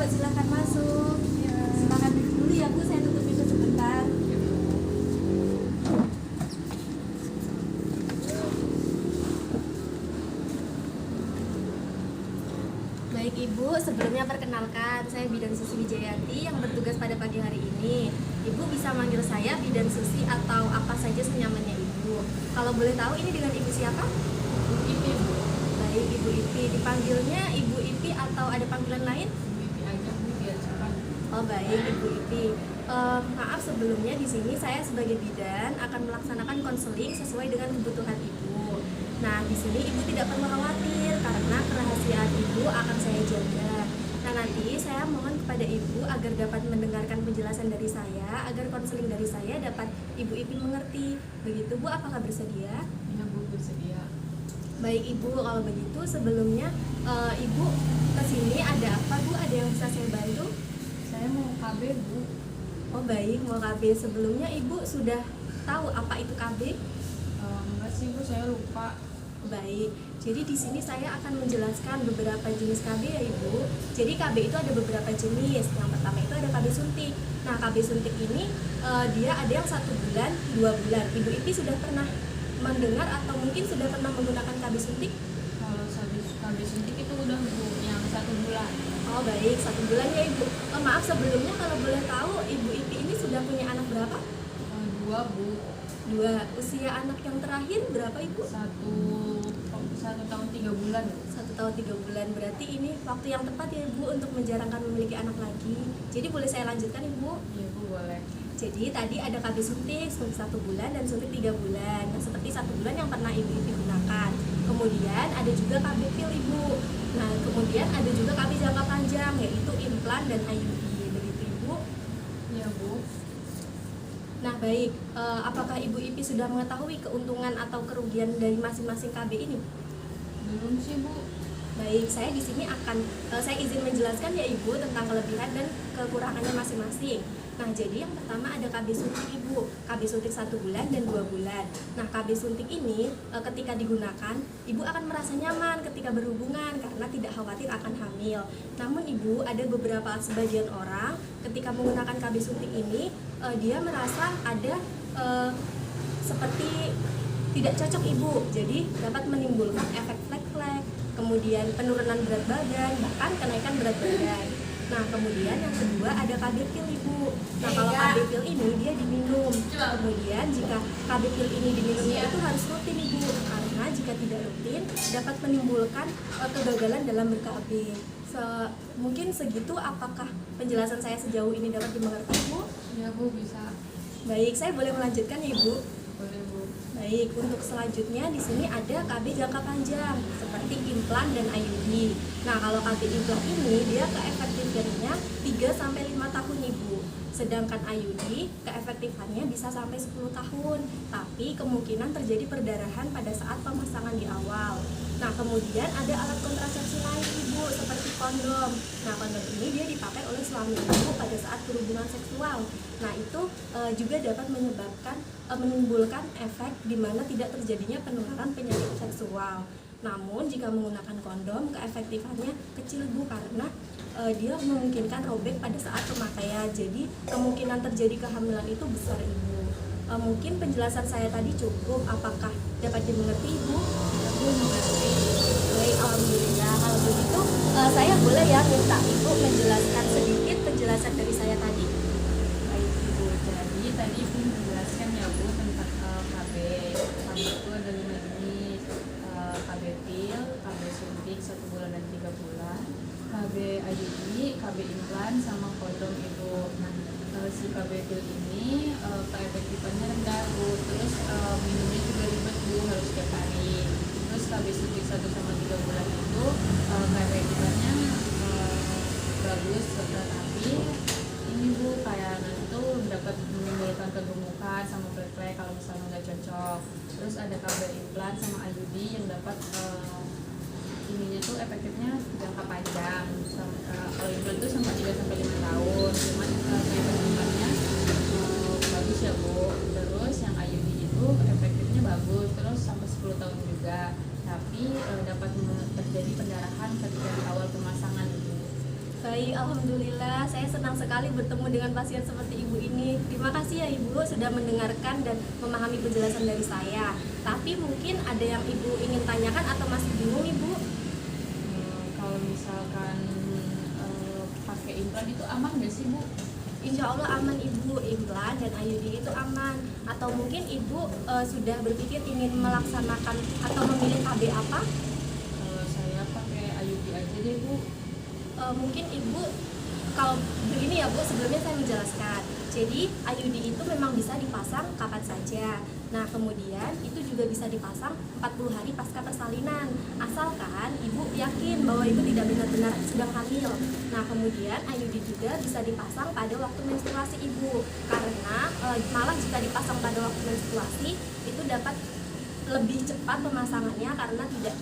silahkan masuk. Silahkan duduk dulu ya Bu, saya tutup pintu sebentar. Baik Ibu, sebelumnya perkenalkan, saya Bidan Susi Wijayanti yang bertugas pada pagi hari ini. Ibu bisa manggil saya Bidan Susi atau apa saja senyamannya Ibu. Kalau boleh tahu ini dengan Ibu siapa? Ipi, Bu. Baik Ibu Ipi, dipanggilnya Ibu Ipi atau ada panggilan lain? Ipi aja, Bu, biar cepat. Oh baik Ibu Ipi. Maaf sebelumnya di sini saya sebagai bidan akan melaksanakan konseling sesuai dengan kebutuhan Ibu. Nah di sini Ibu tidak perlu khawatir karena kerahasiaan Ibu akan saya jaga. Nah nanti saya mohon kepada Ibu agar dapat mendengarkan penjelasan dari saya agar konseling dari saya dapat Ibu Ipi mengerti. Begitu Bu, apakah bersedia? Iya, Bu, bersedia. Baik Ibu, kalau begitu sebelumnya Ibu kesini ada apa Bu? Ada yang bisa saya bantu? Saya mau KB, Bu. Oh baik, mau KB. Sebelumnya Ibu sudah tahu apa itu KB? Enggak sih, Bu, saya lupa. Baik, jadi di sini saya akan menjelaskan beberapa jenis KB ya Ibu. Jadi KB itu ada beberapa jenis. Yang pertama itu ada KB suntik. Nah KB suntik ini dia ada yang 1 bulan, 2 bulan. Ibu Ipi sudah pernah mendengar atau mungkin sudah pernah menggunakan KB suntik? Kalau KB suntik itu udah, Bu, yang 1 bulan. Oh baik, 1 bulan ya Ibu. Maaf sebelumnya kalau boleh tahu Ibu Ipi ini sudah punya anak berapa? 2, Bu. 2. Usia anak yang terakhir berapa Ibu? 1 tahun 3 bulan. 1 tahun 3 bulan. Berarti ini waktu yang tepat ya Ibu untuk menjarangkan memiliki anak lagi. Jadi boleh saya lanjutkan Ibu? Iya, Bu, boleh. Jadi tadi ada KB suntik 1 bulan dan suntik 3 bulan. Nah seperti 1 bulan yang pernah Ibu Ipi gunakan. Kemudian ada juga KB pil Ibu. Nah kemudian ada juga KB jangka panjang yaitu implan dan IUD. Begitu Ibu. Iya, Bu. Nah baik, apakah Ibu Ipi sudah mengetahui keuntungan atau kerugian dari masing-masing KB ini? Belum sih, Bu. Baik, saya di sini akan saya izin menjelaskan ya Ibu tentang kelebihan dan kekurangannya masing-masing. Nah, jadi yang pertama ada KB suntik Ibu. KB suntik 1 bulan dan 2 bulan. Nah, KB suntik ini ketika digunakan, Ibu akan merasa nyaman ketika berhubungan karena tidak khawatir akan hamil. Namun Ibu, ada beberapa sebagian orang ketika menggunakan KB suntik ini, dia merasa ada seperti tidak cocok Ibu. Jadi dapat menimbulkan efek flek-flek, kemudian penurunan berat badan, bahkan kenaikan berat badan. Nah kemudian yang kedua ada KB pil Ibu. Nah kalau KB pil ini dia diminum. Kemudian jika KB pil ini diminumnya itu harus rutin Ibu, karena jika tidak rutin dapat menimbulkan kegagalan dalam ber-KB. Mungkin segitu. Apakah penjelasan saya sejauh ini dapat dimengerti Ibu? Iya, Bu, bisa. Baik, saya boleh melanjutkan ya Ibu? Boleh, Bu. Baik, untuk selanjutnya di sini ada KB jangka panjang seperti implan dan IUD. Nah, kalau KB implan ini dia keefektifannya 3 sampai 5 tahun Ibu. Sedangkan IUD keefektifannya bisa sampai 10 tahun, tapi kemungkinan terjadi perdarahan pada saat pemasangan di awal. Nah, kemudian ada alat kontrasepsi lain Ibu seperti kondom. Nah, kondom ini dia dipakai oleh suami Ibu pada saat berhubungan seksual. Nah, itu juga dapat menimbulkan efek di mana tidak terjadinya penularan penyakit seksual. Namun jika menggunakan kondom keefektifannya kecil Ibu karena dia memungkinkan robek pada saat pemakaian. Jadi kemungkinan terjadi kehamilan itu besar Ibu. Mungkin penjelasan saya tadi cukup. Apakah dapat dimengerti Ibu? Aku mengerti. Baik, alhamdulillah. Kalau begitu saya boleh ya minta Ibu menjelaskan sedikit penjelasan dari saya tadi. Baik, Ibu. Jadi tadi Ibu menjelaskan ya, Bu, tentang KB. KB itu ada 5 jenis. KB pil, KB suntik 1 bulan dan 3 bulan, KB IUD, KB implan, sama kondom Ibu. Nah, si KB pil ini keefektifannya rendah, Bu. Terus minumnya juga ribet, Bu, harus tiap hari. Terus KB suntik 1 sama 3 bulan itu keefektifannya bagus, tetapi ini, Bu, kayak nanti tuh dapat menimbulkan kegemukan sama flek-flek kalau misalnya nggak cocok. Terus ada KB implan sama IUD yang dapat ininya tuh efektifnya jangka panjang. Kalau implan tuh sampai 3 sampai 5 tahun. Cuman keefektifannya bagus ya, Bu. Terus yang IUD itu efektifnya bagus, terus sampai 10 tahun juga. Tapi dapat terjadi pendarahan ketika di awal pemasangan, Bu. Baik, alhamdulillah saya senang sekali bertemu dengan pasien seperti ibu ini. Terima kasih ya ibu sudah mendengarkan dan memahami penjelasan dari saya. Tapi mungkin ada yang ibu ingin tanyakan atau masih bingung ibu? Kalau misalkan pakai implan itu aman nggak sih Bu? Insya Allah aman ibu, implan dan IUD itu aman. Atau mungkin ibu sudah berpikir ingin melaksanakan atau memilih KB apa? Kalau saya pakai IUD aja deh Bu. Mungkin ibu kalau begini ya bu, sebelumnya saya menjelaskan. Jadi IUD itu memang bisa dipasang kapan saja. Nah kemudian itu juga bisa dipasang 40 hari pasca persalinan, asalkan ibu yakin bahwa ibu tidak benar-benar sedang hamil. Nah kemudian IUD juga bisa dipasang pada waktu menstruasi ibu, karena malah jika dipasang pada waktu menstruasi itu dapat lebih cepat pemasangannya karena tidak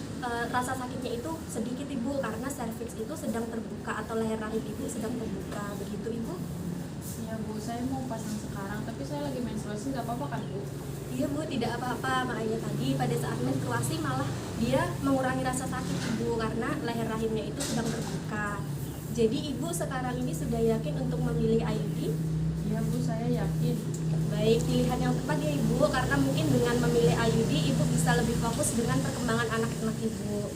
rasa sakitnya itu sedikit ibu, karena serviks itu sedang terbuka atau leher rahim ibu sedang terbuka, begitu ibu. Ya Bu, saya mau pasang sekarang, tapi saya lagi menstruasi, nggak apa-apa kan Bu? Iya bu, tidak apa-apa. Makanya tadi pada saat menstruasi malah dia mengurangi rasa sakit ibu karena leher rahimnya itu sedang terbuka. Jadi ibu sekarang ini sudah yakin untuk memilih IUD? Iya Bu, saya yakin. Baik, pilihan yang tepat ya ibu, karena mungkin dengan memilih IUD ibu bisa lebih fokus dengan perkembangan anak-anak ibu.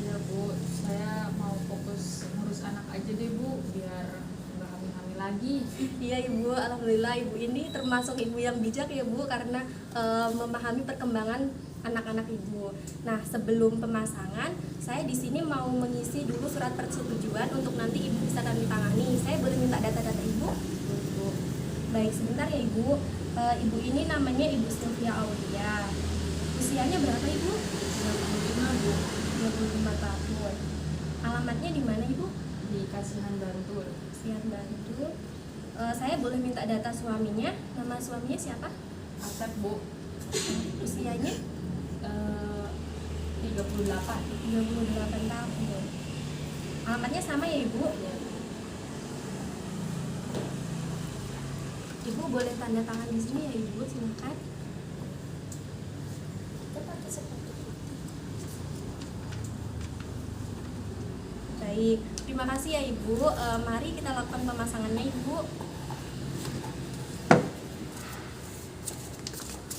Iya Bu, saya mau fokus ngurus anak aja deh Bu, biar nggak hamil-hamil lagi. Iya ibu, alhamdulillah ibu ini termasuk ibu yang bijak ya bu, karena memahami perkembangan anak-anak ibu. Nah sebelum pemasangan, saya di sini mau mengisi dulu surat persetujuan untuk nanti ibu bisa tanda tangani. Saya boleh minta data-data ibu? Bu, Baik, sebentar ya ibu. Ibu ini namanya Ibu Sylvia Aulia. Usianya berapa ibu? 25 Bu, 25 tahun. Alamatnya di mana ibu? di Kasihan Bantul. Sian Bantul. Saya boleh minta data suaminya? Nama suaminya siapa? Asep Bu, Usianya 38. 38 tahun. Alamatnya sama ya ibu? Ibu boleh tanda tangan di sini ya ibu, silakan. Baik, terima kasih ya ibu. Mari kita lakukan pemasangannya ibu.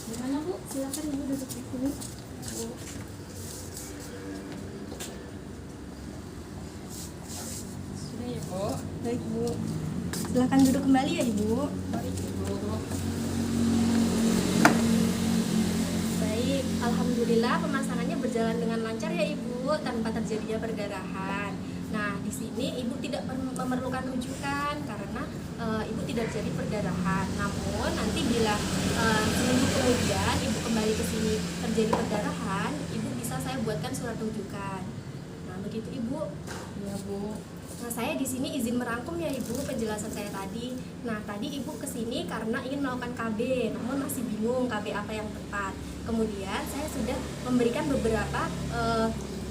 Gimana Bu? Silakan ibu duduk di sini. Sudah ya Bu. Baik bu. Silakan duduk kembali ya ibu. Baik Bu. Baik, alhamdulillah pemasangannya berjalan dengan lancar ya ibu, tanpa terjadinya perdarahan. Nah, di sini ibu tidak memerlukan rujukan karena ibu tidak terjadi perdarahan. Namun nanti bila seminggu kemudian ibu kembali ke sini terjadi perdarahan, ibu bisa saya buatkan surat rujukan. Nah, begitu ibu. Iya Bu. Nah, saya di sini izin merangkum ya ibu penjelasan saya tadi. Nah, tadi ibu kesini karena ingin melakukan KB, namun masih bingung KB apa yang tepat. Kemudian saya sudah memberikan beberapa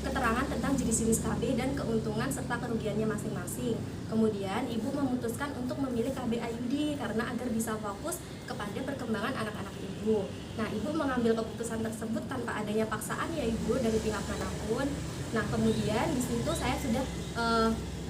keterangan tentang jenis-jenis KB dan keuntungan serta kerugiannya masing-masing. Kemudian ibu memutuskan untuk memilih KB IUD karena agar bisa fokus kepada perkembangan anak-anak ibu. Nah, ibu mengambil keputusan tersebut tanpa adanya paksaan ya ibu dari pihak manapun. Nah, kemudian di situ saya sudah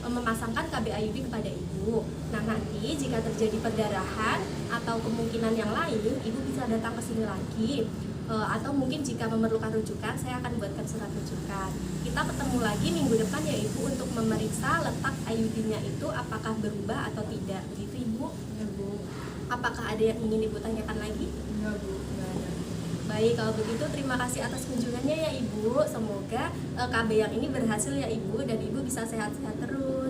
memasangkan KB IUD kepada ibu. Nah, nanti jika terjadi perdarahan atau kemungkinan yang lain, ibu bisa datang ke sini lagi. Atau mungkin jika memerlukan rujukan, saya akan buatkan surat rujukan. Kita ketemu lagi minggu depan ya ibu untuk memeriksa letak IUD-nya itu apakah berubah atau tidak. Begitu ibu. Iya Bu. Apakah ada yang ingin ibu tanyakan lagi? Enggak Bu, enggak ada. Baik, kalau begitu terima kasih atas kunjungannya ya ibu. Semoga KB yang ini berhasil ya ibu, dan ibu bisa sehat-sehat terus.